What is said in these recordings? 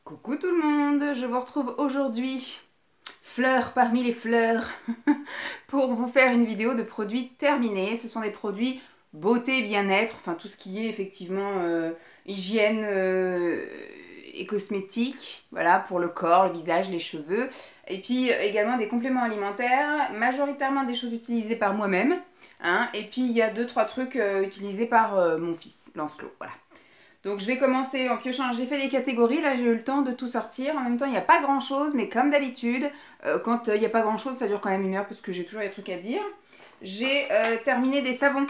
Coucou tout le monde, je vous retrouve aujourd'hui, fleur parmi les fleurs, pour vous faire une vidéo de produits terminés. Ce sont des produits beauté, bien-être, enfin tout ce qui est effectivement hygiène et cosmétique, voilà, pour le corps, le visage, les cheveux. Et puis également des compléments alimentaires, majoritairement des choses utilisées par moi-même. Hein, et puis il y a 2-3 trucs utilisés par mon fils, Lancelot, voilà. Donc je vais commencer en piochant. J'ai fait des catégories, là j'ai eu le temps de tout sortir. En même temps il n'y a pas grand chose, mais comme d'habitude, quand il n'y a pas grand chose, ça dure quand même 1 heure parce que j'ai toujours des trucs à dire. J'ai terminé des savons.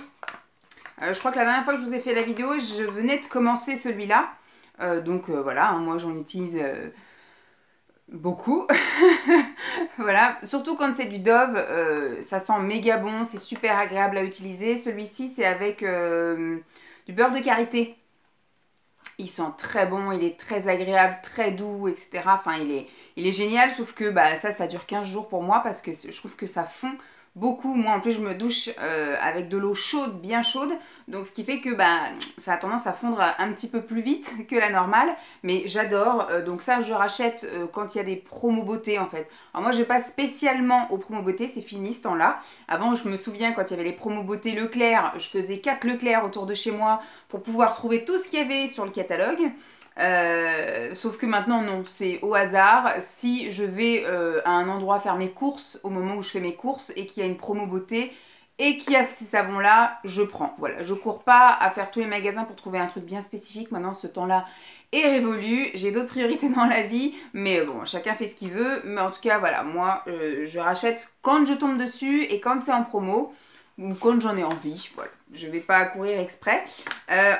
Je crois que la dernière fois que je vous ai fait la vidéo, je venais de commencer celui-là. Donc voilà, hein, moi j'en utilise beaucoup. Voilà, surtout quand c'est du Dove, ça sent méga bon, c'est super agréable à utiliser. Celui-ci c'est avec du beurre de karité. Il sent très bon, il est très agréable, très doux, etc. Enfin, il est génial, sauf que bah, ça dure 15 jours pour moi parce que je trouve que ça fond beaucoup. Moi, en plus, je me douche avec de l'eau chaude, bien chaude. Donc, ce qui fait que bah, ça a tendance à fondre un petit peu plus vite que la normale. Mais j'adore. Donc ça, je rachète quand il y a des promos beauté, en fait. Alors moi, je vais pas spécialement aux promos beauté, c'est fini ce temps-là. Avant, je me souviens, quand il y avait les promos beauté Leclerc, je faisais 4 Leclerc autour de chez moi pour pouvoir trouver tout ce qu'il y avait sur le catalogue. Sauf que maintenant non, c'est au hasard. Si je vais à un endroit faire mes courses au moment où je fais mes courses et qu'il y a une promo beauté et qu'il y a ces savons là, je prends. Voilà, je cours pas à faire tous les magasins pour trouver un truc bien spécifique. Maintenant ce temps-là est révolu, j'ai d'autres priorités dans la vie, mais bon, chacun fait ce qu'il veut. Mais en tout cas voilà, moi je rachète quand je tombe dessus et quand c'est en promo ou quand j'en ai envie, voilà. Je vais pas courir exprès.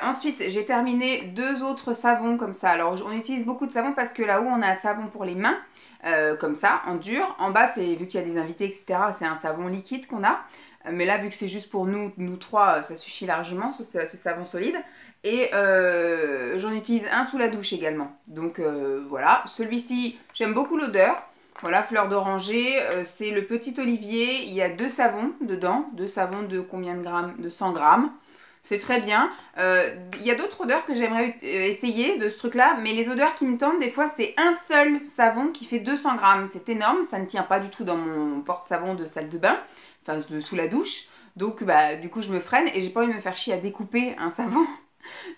Ensuite, j'ai terminé 2 autres savons comme ça. Alors, on utilise beaucoup de savons parce que là-haut, on a un savon pour les mains, comme ça, en dur. En bas, c'est vu qu'il y a des invités, etc., c'est un savon liquide qu'on a. Mais là, vu que c'est juste pour nous trois, ça suffit largement, ce savon solide. Et j'en utilise un sous la douche également. Donc, voilà. Celui-ci, j'aime beaucoup l'odeur. Voilà, fleur d'oranger, c'est le petit olivier, il y a 2 savons dedans, 2 savons de combien de grammes? De 100 grammes. C'est très bien. Il y a d'autres odeurs que j'aimerais essayer de ce truc-là, mais les odeurs qui me tentent, des fois, c'est un seul savon qui fait 200 grammes. C'est énorme, ça ne tient pas du tout dans mon porte-savon de salle de bain, enfin de sous la douche. Donc, bah, du coup, je me freine et j'ai pas envie de me faire chier à découper un savon.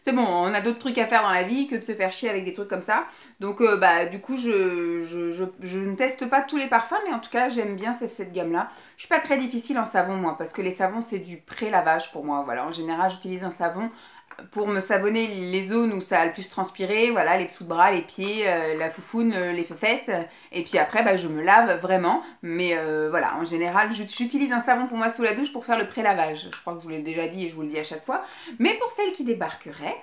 C'est bon, on a d'autres trucs à faire dans la vie que de se faire chier avec des trucs comme ça. Donc, bah, du coup, je ne teste pas tous les parfums, mais en tout cas, j'aime bien cette gamme-là. Je suis pas très difficile en savon, moi, parce que les savons, c'est du pré-lavage pour moi. Voilà, en général, j'utilise un savon pour me savonner les zones où ça a le plus transpiré, voilà, les dessous de bras, les pieds, la foufoune, les fesses. Et puis après, bah, je me lave vraiment. Mais voilà, en général, j'utilise un savon pour moi sous la douche pour faire le pré-lavage. Je crois que je vous l'ai déjà dit et je vous le dis à chaque fois. Mais pour celles qui débarqueraient,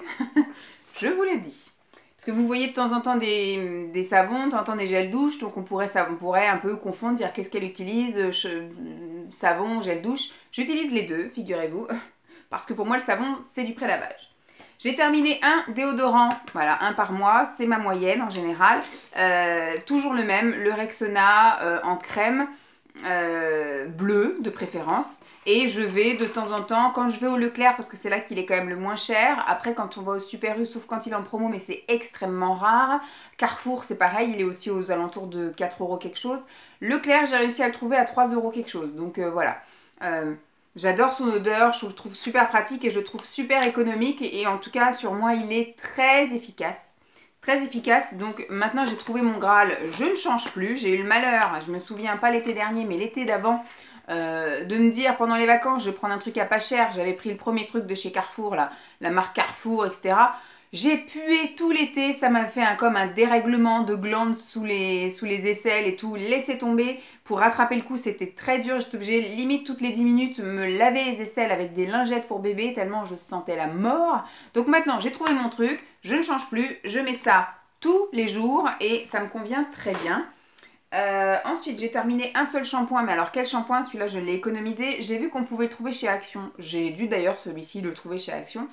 je vous le dis. Parce que vous voyez de temps en temps des savons, de temps en temps des gels douche, donc on pourrait un peu confondre, dire qu'est-ce qu'elle utilise, savon, gel douche. J'utilise les deux, figurez-vous. Parce que pour moi, le savon, c'est du pré-lavage. J'ai terminé un déodorant, voilà, un par mois, c'est ma moyenne en général. Toujours le même, le Rexona en crème, bleu de préférence. Et je vais de temps en temps, quand je vais au Leclerc, parce que c'est là qu'il est quand même le moins cher. Après, quand on va au Super U, sauf quand il est en promo, mais c'est extrêmement rare. Carrefour, c'est pareil, il est aussi aux alentours de 4 € quelque chose. Leclerc, j'ai réussi à le trouver à 3 € quelque chose. Donc voilà. J'adore son odeur, je le trouve super pratique et je le trouve super économique et en tout cas sur moi il est très efficace. Très efficace, donc maintenant j'ai trouvé mon Graal, je ne change plus, j'ai eu le malheur, je me souviens pas l'été dernier mais l'été d'avant, de me dire pendant les vacances je vais prendre un truc à pas cher, j'avais pris le premier truc de chez Carrefour, là, la marque Carrefour, etc. J'ai pué tout l'été, ça m'a fait comme un dérèglement de glandes sous les aisselles et tout, laissez tomber. Pour rattraper le coup, c'était très dur, j'étais obligée limite toutes les 10 minutes me laver les aisselles avec des lingettes pour bébé tellement je sentais la mort. Donc maintenant, j'ai trouvé mon truc, je ne change plus, je mets ça tous les jours et ça me convient très bien. Ensuite, j'ai terminé un seul shampoing, mais alors quel shampoing? Celui-là, je l'ai économisé. J'ai vu qu'on pouvait le trouver chez Action. J'ai dû d'ailleurs celui-ci le trouver chez Action.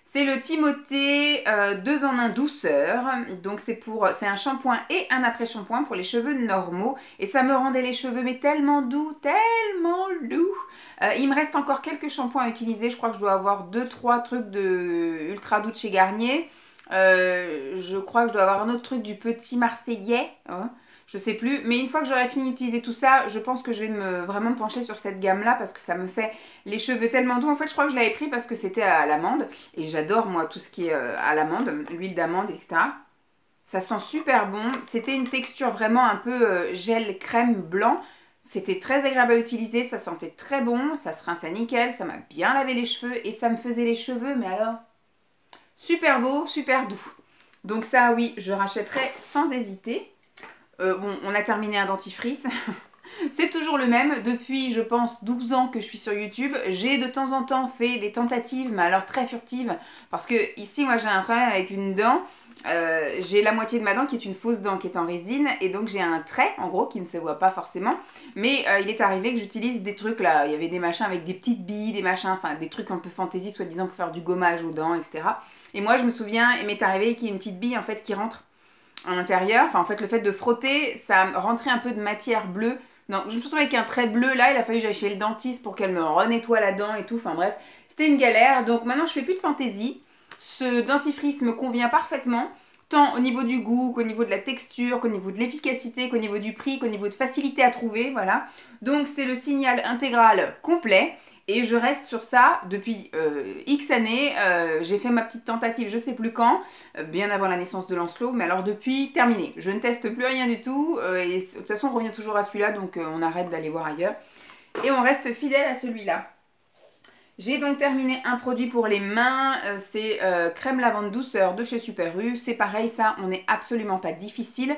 C'est le Timothée 2 en 1 douceur. Donc c'est un shampoing et un après-shampoing pour les cheveux normaux. Et ça me rendait les cheveux mais tellement doux, tellement doux. Il me reste encore quelques shampoings à utiliser. Je crois que je dois avoir 2-3 trucs de ultra doux de chez Garnier. Je crois que je dois avoir un autre truc du Petit Marseillais, hein, je sais plus. Mais une fois que j'aurai fini d'utiliser tout ça, je pense que je vais vraiment pencher sur cette gamme-là parce que ça me fait les cheveux tellement doux. En fait, je crois que je l'avais pris parce que c'était à l'amande. Et j'adore, moi, tout ce qui est à l'amande, l'huile d'amande, etc. Ça sent super bon. C'était une texture vraiment un peu gel crème blanc. C'était très agréable à utiliser, ça sentait très bon, ça se rinçait nickel, ça m'a bien lavé les cheveux et ça me faisait les cheveux, mais alors, super beau, super doux. Donc ça, oui, je rachèterai sans hésiter. Bon, on a terminé un dentifrice. C'est toujours le même. Depuis, je pense, 12 ans que je suis sur YouTube. J'ai de temps en temps fait des tentatives, mais alors très furtives. Parce que ici, moi, j'ai un problème avec une dent. J'ai la moitié de ma dent qui est une fausse dent qui est en résine. Et donc, j'ai un trait, en gros, qui ne se voit pas forcément. Mais il est arrivé que j'utilise des trucs, là. Il y avait des machins avec des petites billes, des machins, enfin, des trucs un peu fantaisie, soi-disant, pour faire du gommage aux dents, etc. Et moi, je me souviens, il m'est arrivé qu'il y ait une petite bille, en fait, qui rentre à l'intérieur. Enfin, en fait, le fait de frotter, ça rentrait un peu de matière bleue. Donc, je me suis retrouvée avec un trait bleu là. Il a fallu que j'aille chez le dentiste pour qu'elle me renettoie la dent et tout. Enfin, bref, c'était une galère. Donc, maintenant, je fais plus de fantaisie. Ce dentifrice me convient parfaitement. Tant au niveau du goût, qu'au niveau de la texture, qu'au niveau de l'efficacité, qu'au niveau du prix, qu'au niveau de facilité à trouver. Voilà. Donc, c'est le Signal intégral complet. Et je reste sur ça depuis X années. J'ai fait ma petite tentative, je sais plus quand, bien avant la naissance de Lancelot, mais alors depuis, terminé. Je ne teste plus rien du tout. Et de toute façon, on revient toujours à celui-là, donc on arrête d'aller voir ailleurs. Et on reste fidèle à celui-là. J'ai donc terminé un produit pour les mains, c'est crème lavande douceur de chez Super U. C'est pareil, ça, on n'est absolument pas difficile.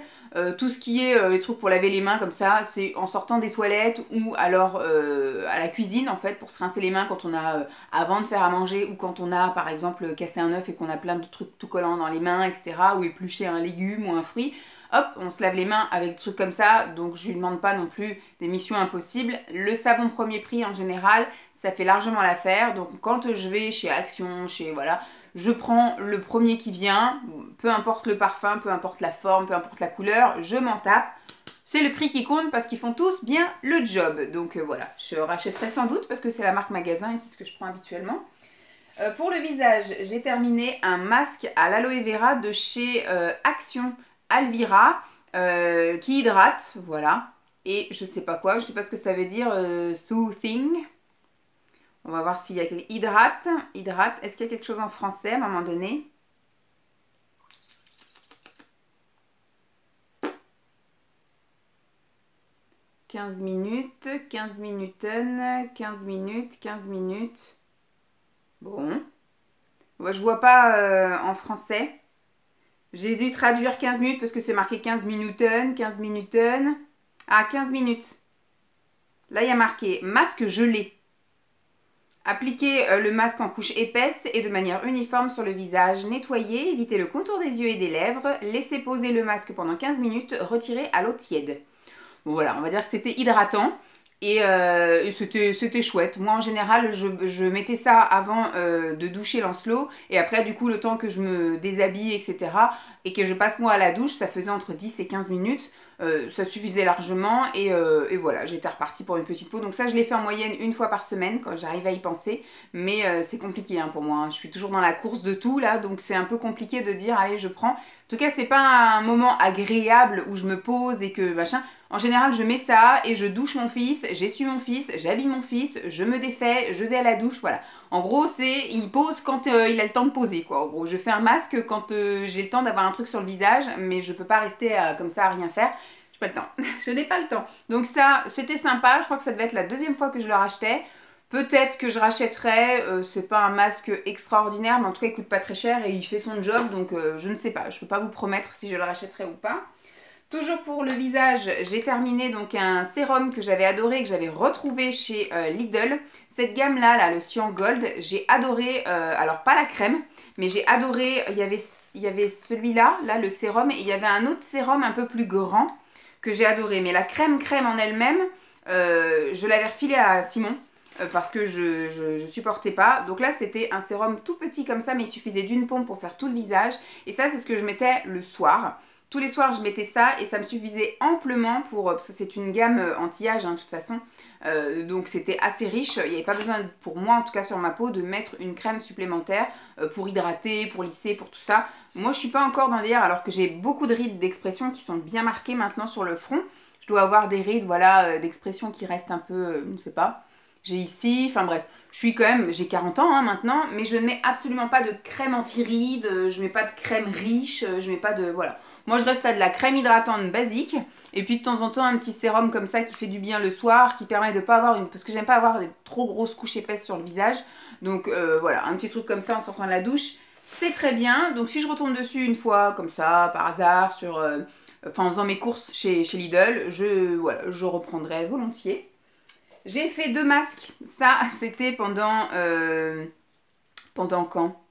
Tout ce qui est les trucs pour laver les mains comme ça, c'est en sortant des toilettes ou alors à la cuisine en fait, pour se rincer les mains quand on a, avant de faire à manger ou quand on a par exemple cassé un œuf et qu'on a plein de trucs tout collants dans les mains, etc. Ou épluché un légume ou un fruit. Hop, on se lave les mains avec des trucs comme ça, donc je lui demande pas non plus des missions impossibles. Le savon premier prix en général, ça fait largement l'affaire. Donc quand je vais chez Action, chez voilà, je prends le premier qui vient, peu importe le parfum, peu importe la forme, peu importe la couleur, je m'en tape. C'est le prix qui compte parce qu'ils font tous bien le job. Donc voilà, je rachèterai sans doute parce que c'est la marque magasin et c'est ce que je prends habituellement. Pour le visage, j'ai terminé un masque à l'aloe vera de chez Action Alvira qui hydrate, voilà. Et je sais pas quoi, je sais pas ce que ça veut dire, soothing. On va voir s'il y a quelque... Hydrate, hydrate. Est-ce qu'il y a quelque chose en français à un moment donné? « 15 minutes, 15 minutes, 15 minutes, 15 minutes. » Bon. Moi, je vois pas en français. J'ai dû traduire 15 minutes parce que c'est marqué 15 minutes, 15 minutes. Ah, 15 minutes. Là, il y a marqué masque gelé. Appliquez le masque en couche épaisse et de manière uniforme sur le visage. Nettoyez, évitez le contour des yeux et des lèvres. Laissez poser le masque pendant 15 minutes. Retirez à l'eau tiède. Bon voilà, on va dire que c'était hydratant. Et c'était chouette. Moi, en général, je mettais ça avant de doucher Lancelot. Et après, du coup, le temps que je me déshabille, etc. et que je passe moi à la douche, ça faisait entre 10 et 15 minutes. Ça suffisait largement. Et voilà, j'étais repartie pour une petite peau. Donc ça, je l'ai fait en moyenne une fois par semaine quand j'arrive à y penser. Mais c'est compliqué hein, pour moi. Hein. Je suis toujours dans la course de tout, là. Donc c'est un peu compliqué de dire, allez, je prends. En tout cas, c'est pas un moment agréable où je me pose et que machin... En général, je mets ça et je douche mon fils, j'essuie mon fils, j'habille mon fils, je me défais, je vais à la douche, voilà. En gros, c'est il pose quand il a le temps de poser, quoi. En gros, je fais un masque quand j'ai le temps d'avoir un truc sur le visage, mais je peux pas rester comme ça à rien faire. J'ai pas le temps. Je n'ai pas le temps. Donc ça, c'était sympa. Je crois que ça devait être la deuxième fois que je le rachetais. Peut-être que je rachèterais, c'est pas un masque extraordinaire, mais en tout cas il coûte pas très cher et il fait son job, donc je ne sais pas. Je peux pas vous promettre si je le rachèterai ou pas. Toujours pour le visage, j'ai terminé donc un sérum que j'avais adoré, que j'avais retrouvé chez Lidl. Cette gamme-là, là, le Cyan Gold, j'ai adoré, alors pas la crème, mais j'ai adoré, il y avait celui-là, là, le sérum, et il y avait un autre sérum un peu plus grand que j'ai adoré. Mais la crème en elle-même, je l'avais refilé à Simon. Parce que je supportais pas. Donc là, c'était un sérum tout petit comme ça, mais il suffisait d'une pompe pour faire tout le visage. Et ça, c'est ce que je mettais le soir. tous les soirs je mettais ça et ça me suffisait amplement pour, parce que c'est une gamme anti-âge hein, de toute façon, donc c'était assez riche, il n'y avait pas besoin pour moi en tout cas sur ma peau de mettre une crème supplémentaire pour hydrater, pour lisser, pour tout ça. Moi je suis pas encore dans le délire alors que j'ai beaucoup de rides d'expression qui sont bien marquées maintenant sur le front. Je dois avoir des rides voilà, d'expression qui restent un peu, je ne sais pas, j'ai ici, enfin bref. Je suis quand même, j'ai 40 ans hein, maintenant, mais je ne mets absolument pas de crème anti-rides, je mets pas de crème riche, je mets pas de... Voilà. Moi je reste à de la crème hydratante basique, et puis de temps en temps un petit sérum comme ça qui fait du bien le soir, qui permet de pas avoir une... Parce que j'aime pas avoir des trop grosses couches épaisses sur le visage, donc voilà, un petit truc comme ça en sortant de la douche, c'est très bien. Donc si je retombe dessus une fois comme ça, par hasard, sur... en faisant mes courses chez Lidl, voilà, je reprendrai volontiers. J'ai fait 2 masques, ça c'était pendant quand?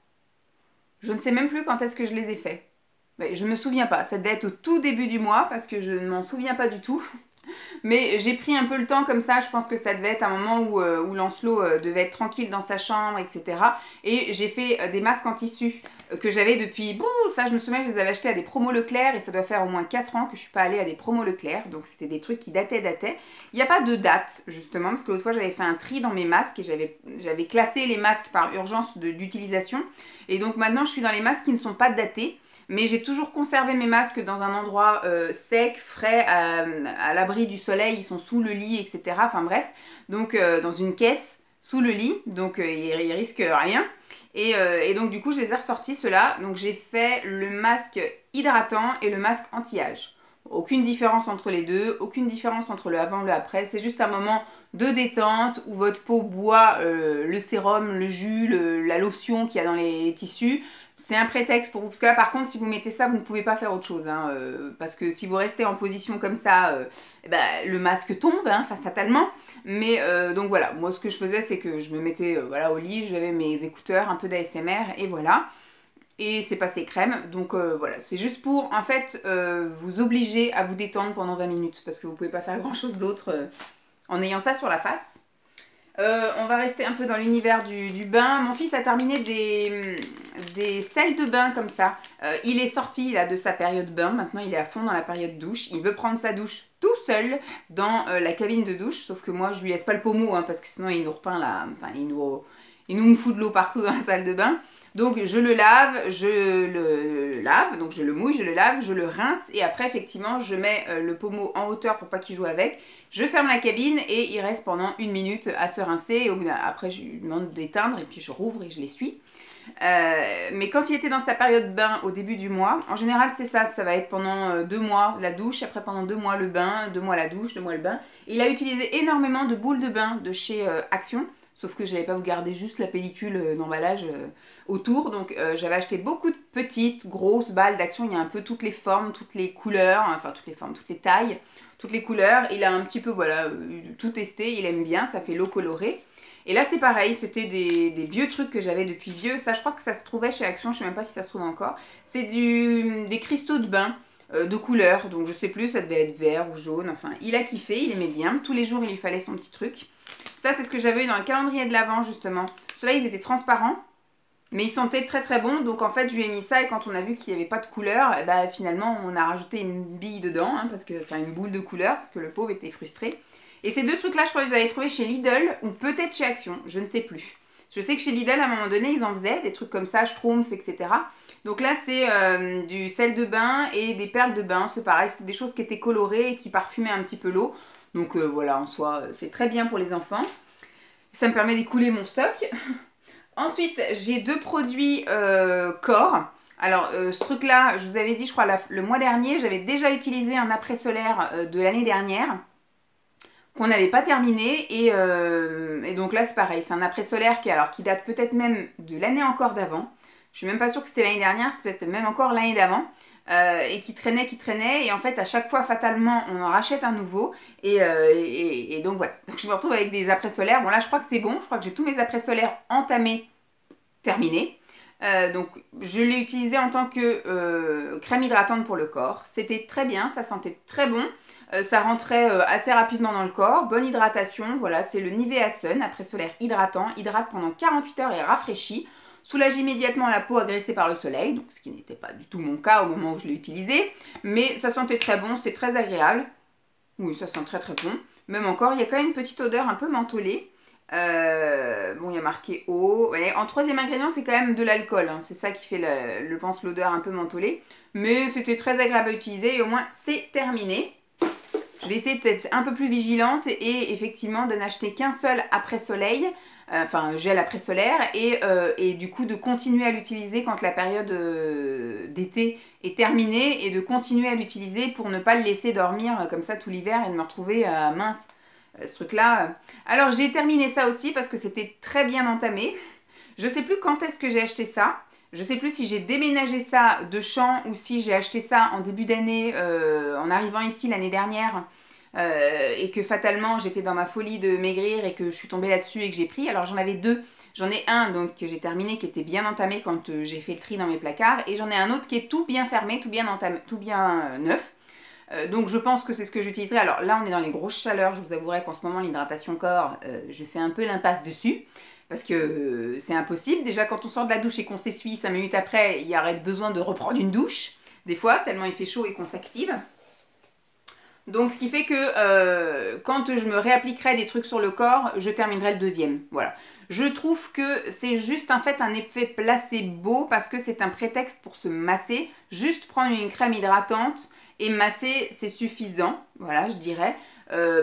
Je ne sais même plus quand est-ce que je les ai faits. Mais je me souviens pas, ça devait être au tout début du mois parce que je ne m'en souviens pas du tout. Mais j'ai pris un peu le temps comme ça, je pense que ça devait être un moment où Lancelot devait être tranquille dans sa chambre, etc. Et j'ai fait des masques en tissu que j'avais depuis... Bon, ça je me souviens, je les avais achetés à des promos Leclerc et ça doit faire au moins 4 ans que je suis pas allée à des promos Leclerc. Donc c'était des trucs qui dataient. Il n'y a pas de date justement, parce que l'autre fois j'avais fait un tri dans mes masques et j'avais classé les masques par urgence d'utilisation. Et donc maintenant je suis dans les masques qui ne sont pas datés. Mais j'ai toujours conservé mes masques dans un endroit sec, frais, à l'abri du soleil, ils sont sous le lit, etc. Enfin bref, donc dans une caisse sous le lit, donc ils risquent rien. Et donc du coup je les ai ressortis ceux-là. Donc j'ai fait le masque hydratant et le masque anti-âge. Aucune différence entre les deux, aucune différence entre le avant et le après. C'est juste un moment de détente où votre peau boit le sérum, le jus, la lotion qu'il y a dans les tissus. C'est un prétexte pour vous, parce que là par contre si vous mettez ça vous ne pouvez pas faire autre chose hein, parce que si vous restez en position comme ça le masque tombe hein, fatalement. Mais donc voilà, moi ce que je faisais c'est que je me mettais voilà, au lit, j'avais mes écouteurs, un peu d'ASMR et voilà, et c'est passé crème. Donc voilà, c'est juste pour en fait vous obliger à vous détendre pendant 20 minutes parce que vous pouvez pas faire grand chose d'autre en ayant ça sur la face. On va rester un peu dans l'univers du bain. Mon fils a terminé des sels de bain comme ça. Il est sorti là, de sa période bain. Maintenant, il est à fond dans la période douche. Il veut prendre sa douche tout seul dans la cabine de douche. Sauf que moi, je lui laisse pas le pommeau hein, parce que sinon, il nous repeint là. Enfin, il nous fout de l'eau partout dans la salle de bain. Donc, je le lave, donc je le mouille, je le lave, je le rince. Et après, effectivement, je mets le pommeau en hauteur pour pas qu'il joue avec. Je ferme la cabine et il reste pendant 1 minute à se rincer. Et après, je lui demande d'éteindre et puis je rouvre et je l'essuie. Mais quand il était dans sa période bain au début du mois, en général c'est ça va être pendant 2 mois la douche, après pendant 2 mois le bain, 2 mois la douche, 2 mois le bain. Et il a utilisé énormément de boules de bain de chez Action, sauf que je n'avais pas vous garder juste la pellicule d'emballage autour, donc j'avais acheté beaucoup de petites, grosses balles d'Action, il y a un peu toutes les formes, toutes les couleurs, enfin toutes les formes, toutes les tailles, toutes les couleurs. Il a un petit peu voilà tout testé, il aime bien, ça fait l'eau colorée. Et là c'est pareil, c'était des vieux trucs que j'avais depuis vieux. Ça je crois que ça se trouvait chez Action, je sais même pas si ça se trouve encore. C'est des cristaux de bain de couleur, donc je sais plus, ça devait être vert ou jaune. Enfin il a kiffé, il aimait bien. Tous les jours il lui fallait son petit truc. Ça c'est ce que j'avais eu dans le calendrier de l'Avent justement. Ceux-là ils étaient transparents, mais ils sentaient très très bon. Donc en fait je lui ai mis ça et quand on a vu qu'il n'y avait pas de couleur, bah, finalement on a rajouté une bille dedans, hein, enfin une boule de couleur, parce que le pauvre était frustré. Et ces deux trucs-là, je crois que je les avais trouvés chez Lidl ou peut-être chez Action, je ne sais plus. Je sais que chez Lidl, à un moment donné, ils en faisaient, des trucs comme ça, Schtroumpf, etc. Donc là, c'est du sel de bain et des perles de bain, c'est pareil, c'est des choses qui étaient colorées et qui parfumaient un petit peu l'eau. Donc voilà, en soi, c'est très bien pour les enfants. Ça me permet d'écouler mon stock. Ensuite, j'ai 2 produits corps. Alors, ce truc-là, je vous avais dit, je crois, le mois dernier, j'avais déjà utilisé un après-solaire de l'année dernière, qu'on n'avait pas terminé et donc là c'est pareil, c'est un après-solaire qui date peut-être même de l'année encore d'avant. Je suis même pas sûre que c'était l'année dernière, c'était peut-être même encore l'année d'avant et qui traînait et en fait à chaque fois fatalement on en rachète un nouveau et donc voilà. Donc je me retrouve avec des après-solaires. Bon là je crois que c'est bon, je crois que j'ai tous mes après-solaires entamés, terminés. Donc je l'ai utilisé en tant que crème hydratante pour le corps. C'était très bien, ça sentait très bon. Ça rentrait assez rapidement dans le corps, bonne hydratation, voilà, c'est le Nivea Sun, après solaire hydratant, hydrate pendant 48 heures et rafraîchit. soulage immédiatement la peau agressée par le soleil, donc ce qui n'était pas du tout mon cas au moment où je l'ai utilisé, mais ça sentait très bon, c'était très agréable. Oui, ça sent très très bon. Même encore, il y a quand même une petite odeur un peu mentholée. Bon, il y a marqué eau. Ouais, en troisième ingrédient, c'est quand même de l'alcool. Hein. C'est ça qui fait, je pense, l'odeur un peu mentholée. Mais c'était très agréable à utiliser et au moins, c'est terminé. Je vais essayer d'être un peu plus vigilante et effectivement de n'acheter qu'un seul après soleil. Enfin, gel après solaire. Et du coup, de continuer à l'utiliser quand la période d'été est terminée. Et de continuer à l'utiliser pour ne pas le laisser dormir comme ça tout l'hiver et de me retrouver mince. Ce truc-là. Alors, j'ai terminé ça aussi parce que c'était très bien entamé. Je sais plus quand est-ce que j'ai acheté ça. Je sais plus si j'ai déménagé ça de champ ou si j'ai acheté ça en début d'année, en arrivant ici l'année dernière. Et que fatalement, j'étais dans ma folie de maigrir et que je suis tombée là-dessus et que j'ai pris. Alors, j'en avais deux. J'en ai un donc que j'ai terminé qui était bien entamé quand j'ai fait le tri dans mes placards. Et j'en ai un autre qui est tout bien fermé, tout bien entamé, tout bien neuf. Donc je pense que c'est ce que j'utiliserai. Alors là on est dans les grosses chaleurs, je vous avouerai qu'en ce moment l'hydratation corps, je fais un peu l'impasse dessus. Parce que c'est impossible. Déjà quand on sort de la douche et qu'on s'essuie 5 minutes après, il y aurait besoin de reprendre une douche. Des fois, tellement il fait chaud et qu'on s'active. Donc ce qui fait que quand je me réappliquerai des trucs sur le corps, je terminerai le deuxième. Voilà. Je trouve que c'est juste en fait un effet placebo parce que c'est un prétexte pour se masser. Juste prendre une crème hydratante et masser, c'est suffisant, voilà, je dirais.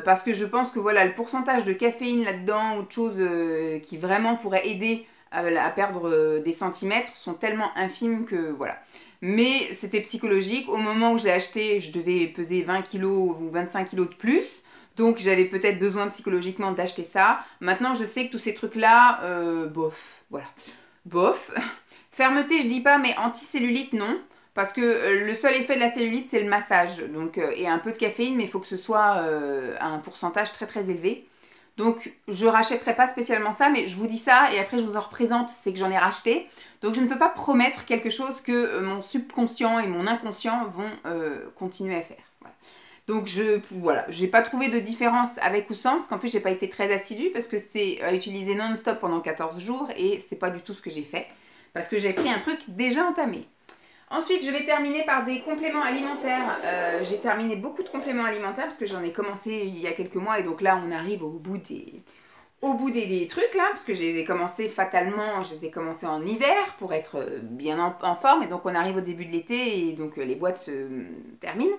Parce que je pense que voilà, le pourcentage de caféine là-dedans ou de choses qui vraiment pourraient aider à perdre des centimètres sont tellement infimes que voilà. Mais c'était psychologique. Au moment où je l'ai acheté, je devais peser 20 kilos ou 25 kilos de plus. Donc j'avais peut-être besoin psychologiquement d'acheter ça. Maintenant je sais que tous ces trucs-là, bof, voilà. Bof. Fermeté, je dis pas, mais anticellulite, non. Parce que le seul effet de la cellulite, c'est le massage. Donc, et un peu de caféine, mais il faut que ce soit à un pourcentage très très élevé. Donc, je rachèterai pas spécialement ça, mais je vous dis ça et après je vous en représente, c'est que j'en ai racheté. Donc, je ne peux pas promettre quelque chose que mon subconscient et mon inconscient vont continuer à faire. Voilà. Donc, voilà, j'ai pas trouvé de différence avec ou sans, parce qu'en plus, j'ai pas été très assidue, parce que c'est à utiliser non-stop pendant 14 jours et c'est pas du tout ce que j'ai fait. Parce que j'ai pris un truc déjà entamé. Ensuite, je vais terminer par des compléments alimentaires. J'ai terminé beaucoup de compléments alimentaires parce que j'en ai commencé il y a quelques mois et donc là, on arrive au bout des trucs là, parce que je les ai commencés fatalement, je les ai commencés en hiver pour être bien en forme et donc on arrive au début de l'été et donc les boîtes se terminent.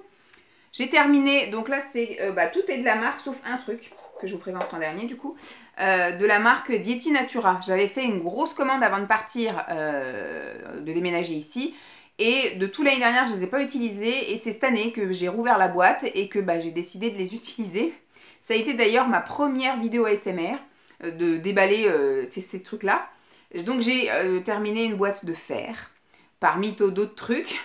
J'ai terminé, donc là, c'est tout est de la marque sauf un truc que je vous présente en dernier du coup, de la marque Dieti Natura. J'avais fait une grosse commande avant de partir, de déménager ici. Et de tout l'année dernière, je ne les ai pas utilisés. Et c'est cette année que j'ai rouvert la boîte et que j'ai décidé de les utiliser. Ça a été d'ailleurs ma première vidéo ASMR, de déballer ces trucs-là. Donc j'ai terminé une boîte de fer, parmi d'autres trucs.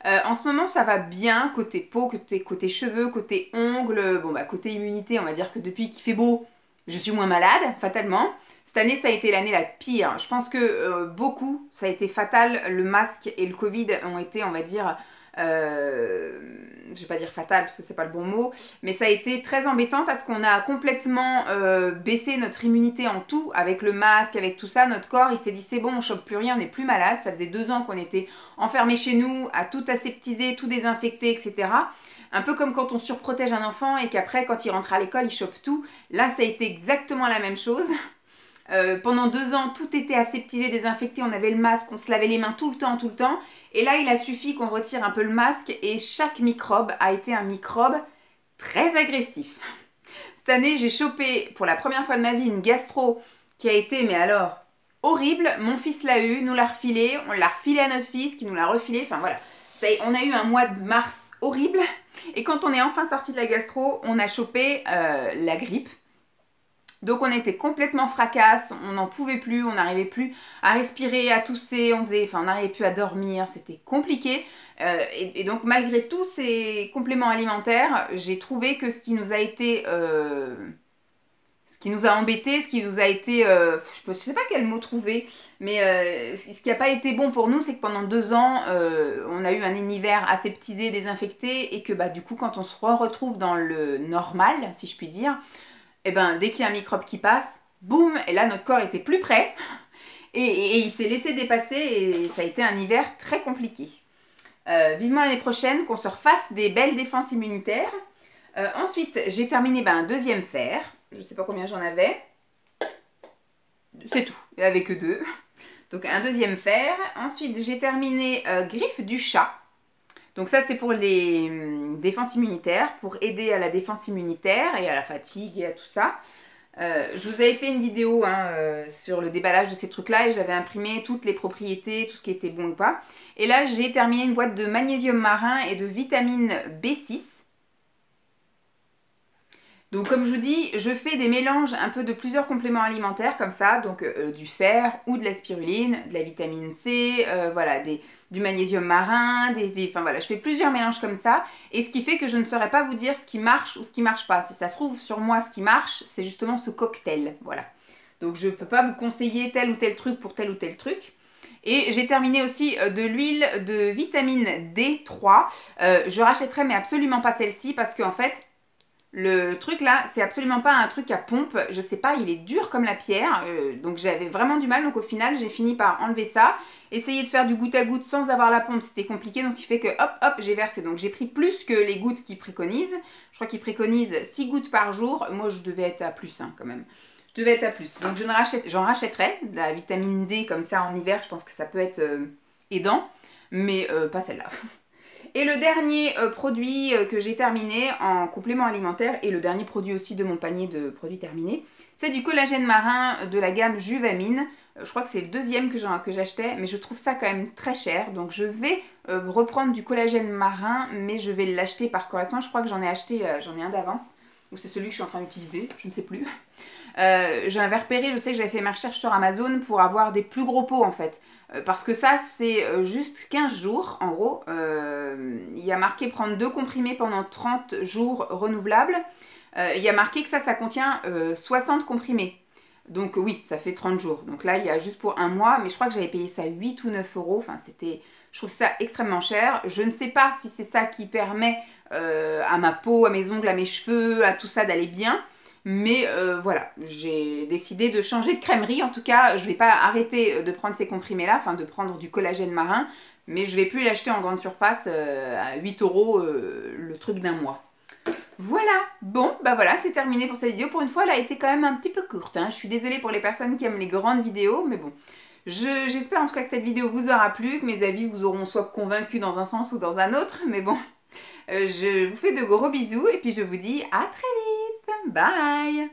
En ce moment, ça va bien, côté peau, côté cheveux, côté ongles. Bon, côté immunité, on va dire que depuis qu'il fait beau, je suis moins malade, fatalement. Cette année, ça a été l'année la pire. Je pense que beaucoup, ça a été fatal. Le masque et le Covid ont été, on va dire, je vais pas dire fatal parce que c'est pas le bon mot, mais ça a été très embêtant parce qu'on a complètement baissé notre immunité en tout, avec le masque, avec tout ça. Notre corps, il s'est dit c'est bon, on chope plus rien, on n'est plus malade. Ça faisait 2 ans qu'on était enfermés chez nous, à tout aseptiser, tout désinfecter, etc. Un peu comme quand on surprotège un enfant et qu'après, quand il rentre à l'école, il chope tout. Là, ça a été exactement la même chose. Pendant 2 ans, tout était aseptisé, désinfecté, on avait le masque, on se lavait les mains tout le temps. Et là, il a suffi qu'on retire un peu le masque et chaque microbe a été un microbe très agressif. Cette année, j'ai chopé pour la première fois de ma vie une gastro qui a été, mais alors, horrible. Mon fils l'a eu, nous l'a refilé, on l'a refilé à notre fils qui nous l'a refilé. Enfin voilà, on a eu un mois de mars horrible. Et quand on est enfin sorti de la gastro, on a chopé la grippe. Donc on était complètement fracasse, on n'en pouvait plus, on n'arrivait plus à respirer, à tousser, on n'arrivait plus à dormir, c'était compliqué. Et donc malgré tous ces compléments alimentaires, j'ai trouvé que ce qui nous a été... ce qui nous a embêtés, ce qui nous a été... je sais pas quel mot trouver, mais ce qui n'a pas été bon pour nous, c'est que pendant 2 ans, on a eu un hiver aseptisé, désinfecté, et que du coup quand on se retrouve dans le normal, si je puis dire... Et dès qu'il y a un microbe qui passe, boum, et là notre corps était plus prêt. Et il s'est laissé dépasser et ça a été un hiver très compliqué. Vivement l'année prochaine qu'on se refasse des belles défenses immunitaires. Ensuite, j'ai terminé un deuxième fer. Je ne sais pas combien j'en avais. C'est tout, il n'y avait que 2. Donc un deuxième fer. Ensuite, j'ai terminé griffe du chat. Donc ça, c'est pour les défenses immunitaires, pour aider à la défense immunitaire et à la fatigue et à tout ça. Je vous avais fait une vidéo sur le déballage de ces trucs-là et j'avais imprimé toutes les propriétés, tout ce qui était bon ou pas. Et là, j'ai terminé une boîte de magnésium marin et de vitamine B6. Donc comme je vous dis, je fais des mélanges un peu de plusieurs compléments alimentaires comme ça, donc du fer ou de la spiruline, de la vitamine C, voilà, du magnésium marin, enfin voilà, je fais plusieurs mélanges comme ça, et ce qui fait que je ne saurais pas vous dire ce qui marche ou ce qui marche pas. Si ça se trouve sur moi, ce qui marche, c'est justement ce cocktail, voilà. Donc je ne peux pas vous conseiller tel ou tel truc pour tel ou tel truc. Et j'ai terminé aussi de l'huile de vitamine D3. Je rachèterai mais absolument pas celle-ci parce qu'en fait, le truc là, c'est absolument pas un truc à pompe, je sais pas, il est dur comme la pierre, donc j'avais vraiment du mal, donc au final j'ai fini par enlever ça. Essayer de faire du goutte à goutte sans avoir la pompe, c'était compliqué, donc il fait que hop hop, j'ai versé. Donc j'ai pris plus que les gouttes qu'ils préconisent, je crois qu'ils préconisent 6 gouttes par jour, moi je devais être à plus quand même. Je devais être à plus, donc j'en rachèterai, de la vitamine D comme ça en hiver, je pense que ça peut être aidant, mais pas celle-là. Et le dernier produit que j'ai terminé en complément alimentaire, et le dernier produit aussi de mon panier de produits terminés, c'est du collagène marin de la gamme Juvamine. Je crois que c'est le deuxième que j'achetais, mais je trouve ça quand même très cher. Donc je vais reprendre du collagène marin, mais je vais l'acheter par correspondance. Je crois que j'en ai acheté, j'en ai un d'avance, ou c'est celui que je suis en train d'utiliser, je ne sais plus. J'en avais repéré, je sais que j'avais fait ma recherche sur Amazon pour avoir des plus gros pots en fait. Parce que ça, c'est juste 15 jours, en gros. Il y a marqué prendre 2 comprimés pendant 30 jours renouvelables. Il y a marqué que ça contient 60 comprimés. Donc oui, ça fait 30 jours. Donc là, il y a juste pour un mois. Mais je crois que j'avais payé ça 8 ou 9 euros. Enfin, je trouve ça extrêmement cher. Je ne sais pas si c'est ça qui permet à ma peau, à mes ongles, à mes cheveux, à tout ça d'aller bien. Mais voilà, j'ai décidé de changer de crèmerie. En tout cas, je ne vais pas arrêter de prendre ces comprimés-là, enfin de prendre du collagène marin, mais je ne vais plus l'acheter en grande surface à 8 euros le truc d'un mois. Voilà, bon, bah voilà, c'est terminé pour cette vidéo. Pour une fois, elle a été quand même un petit peu courte. Je suis désolée pour les personnes qui aiment les grandes vidéos, mais bon. J'espère en tout cas que cette vidéo vous aura plu, que mes avis vous auront soit convaincu dans un sens ou dans un autre, mais bon. Je vous fais de gros bisous et puis je vous dis à très vite. Bye!